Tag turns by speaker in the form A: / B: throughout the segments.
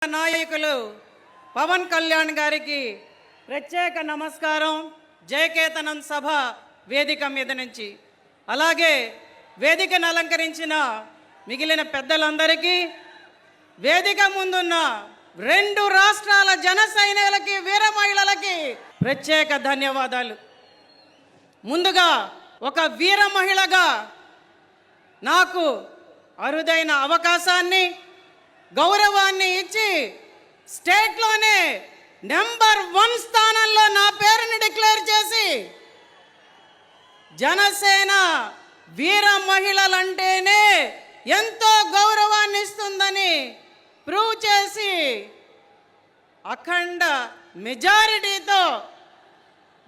A: నాయకులు పవన్ కళ్యాణ్ గారికి ప్రత్యేక నమస్కారం. జయకేతనం సభ వేదిక మీద నుంచి, అలాగే వేదికను అలంకరించిన మిగిలిన పెద్దలందరికీ, వేదిక ముందున్న రెండు రాష్ట్రాల జన సైనికులకి, వీర మహిళలకి ప్రత్యేక ధన్యవాదాలు. ముందుగా ఒక వీర మహిళగా నాకు అరుదైన అవకాశాన్ని, గౌరవాన్ని ఇచ్చి స్టేట్లోనే నెంబర్ 1 స్థానంలో నా పేరుని డిక్లేర్ చేసి, జనసేన వీర మహిళలంటేనే ఎంతో గౌరవాన్ని ఇస్తుందని ప్రూవ్ చేసి అఖండ మెజారిటీతో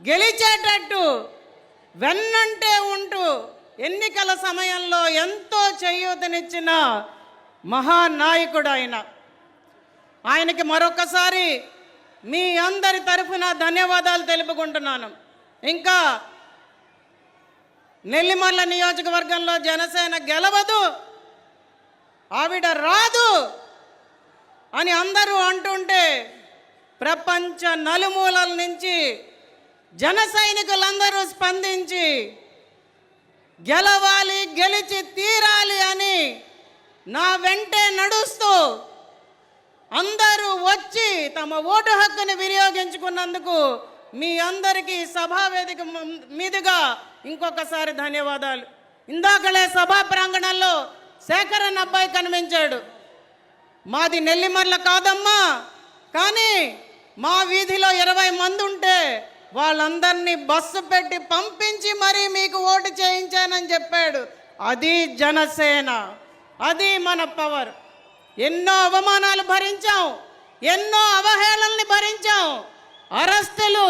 A: గెలిచేటట్టు వెన్నంటే ఉంటూ ఎన్నికల సమయంలో ఎంతో చేయూతనిచ్చిన మహానాయకుడు ఆయనకి మరొకసారి మీ అందరి తరఫున ధన్యవాదాలు తెలుపుకుంటున్నాను. ఇంకా నెల్లిమర్ల నియోజకవర్గంలో జనసేన గెలవదు, ఆవిడ రాదు అని అందరూ అంటుంటే, ప్రపంచ నలుమూలల నుంచి జన సైనికులందరూ స్పందించి గెలవాలి, గెలిచి తీరాలి అని నా వెంటే నడుస్తూ అందరూ వచ్చి తమ ఓటు హక్కుని వినియోగించుకున్నందుకు మీ అందరికీ సభావేదిక మీదుగా ఇంకొకసారి ధన్యవాదాలు. ఇందాకలే సభా ప్రాంగణంలో శేఖరన్ అబ్బాయి కనిపించాడు. మాది నెల్లిమర్ల కాదమ్మా, కానీ మా వీధిలో 20 మంది ఉంటే వాళ్ళందరినీ బస్సు పెట్టి పంపించి మరీ మీకు ఓటు చేయించానని చెప్పాడు. అది జనసేన, అది మన పవర్. ఎన్నో అవమానాలు భరించాం, ఎన్నో అవహేళనల్ని భరించాం, అరెస్టులు,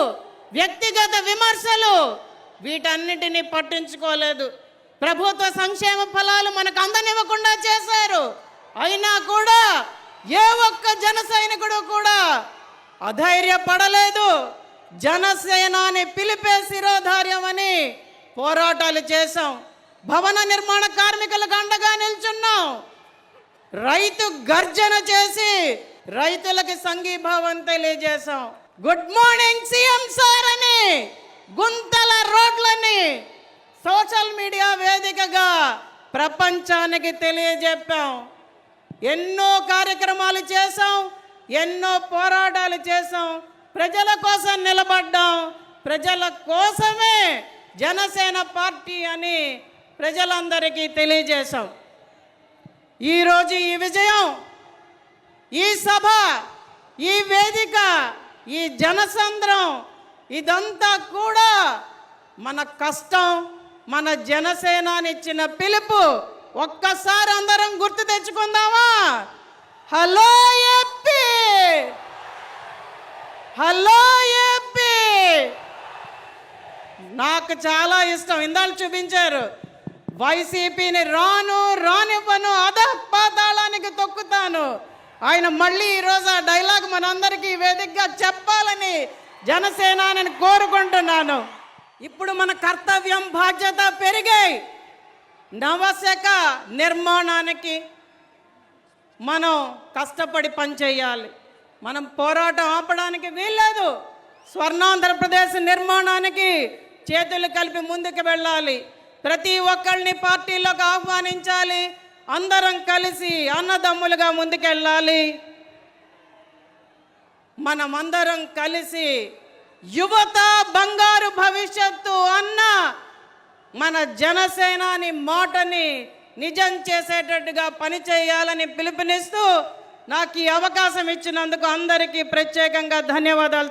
A: వ్యక్తిగత విమర్శలు, వీటన్నిటినీ పట్టించుకోలేదు. ప్రభుత్వ సంక్షేమ ఫలాలు మనకు అందనివ్వకుండా చేశారు. అయినా కూడా ఏ ఒక్క జన సైనికుడు కూడా అధైర్యపడలేదు. జనసేనాని పిలిపే శిరోధార్యం అని పోరాటాలు చేశాం. భవన నిర్మాణ కార్మికులకు అండగా నిల్చున్నాం. రైతు గర్జన చేసి రైతులకి సంఘీభావం తెలియజేశాం. గుడ్ మార్నింగ్ సీఎం సార్ అని గుంతల రోడ్లని సోషల్ మీడియా వేదికగా ప్రపంచానికి తెలియజెప్పాం. ఎన్నో కార్యక్రమాలు చేశాం, ఎన్నో పోరాటాలు చేశాం, ప్రజల కోసం నిలబడ్డాం. ప్రజల కోసమే జనసేన పార్టీ అని ప్రజలందరికీ తెలియజేశాం. ఈరోజు ఈ విజయం, ఈ సభ, ఈ వేదిక, ఈ జనసంద్రం, ఇదంతా కూడా మన కష్టం, మన జనసేనానిచ్చిన పిలుపు. ఒక్కసారి అందరం గుర్తు తెచ్చుకుందామా? Hello AP, hello AP. నాకు చాలా ఇష్టం. ఇందాక చూపించారు, వైసీపీని రానివ్వను, అధపాతాళానికి తొక్కుతాను. ఆయన మళ్ళీ ఈరోజు ఆ డైలాగ్ మనందరికీ వేదికగా చెప్పాలని జనసేనాని కోరుకుంటున్నాను. ఇప్పుడు మన కర్తవ్యం, బాధ్యత పెరిగాయి. నవశక నిర్మాణానికి మనం కష్టపడి పనిచేయాలి. మనం పోరాటం ఆపడానికి వీల్లేదు. స్వర్ణాంధ్రప్రదేశ్ నిర్మాణానికి చేతులు కలిపి ముందుకు వెళ్ళాలి. ప్రతి ఒక్కరిని పార్టీలోకి ఆహ్వానించాలి. అందరం కలిసి అన్నదమ్ములుగా ముందుకెళ్ళాలి. మనమందరం కలిసి యువత బంగారు భవిష్యత్తు అన్న మన జనసేనాని మాటని నిజం చేసేటట్టుగా పనిచేయాలని పిలుపునిస్తూ నాకు ఈ అవకాశం ఇచ్చినందుకు అందరికీ ప్రత్యేకంగా ధన్యవాదాలు.